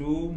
2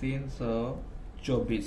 324،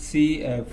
CF،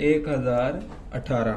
1018،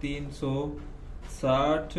360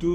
2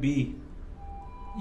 B،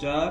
4۔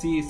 C،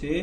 6۔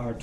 8۔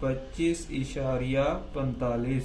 25.45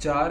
4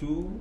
2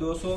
200.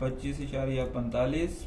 25.45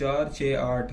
468.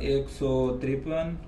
153,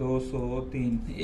203.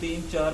3 4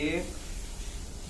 1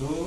2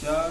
4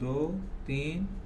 2 3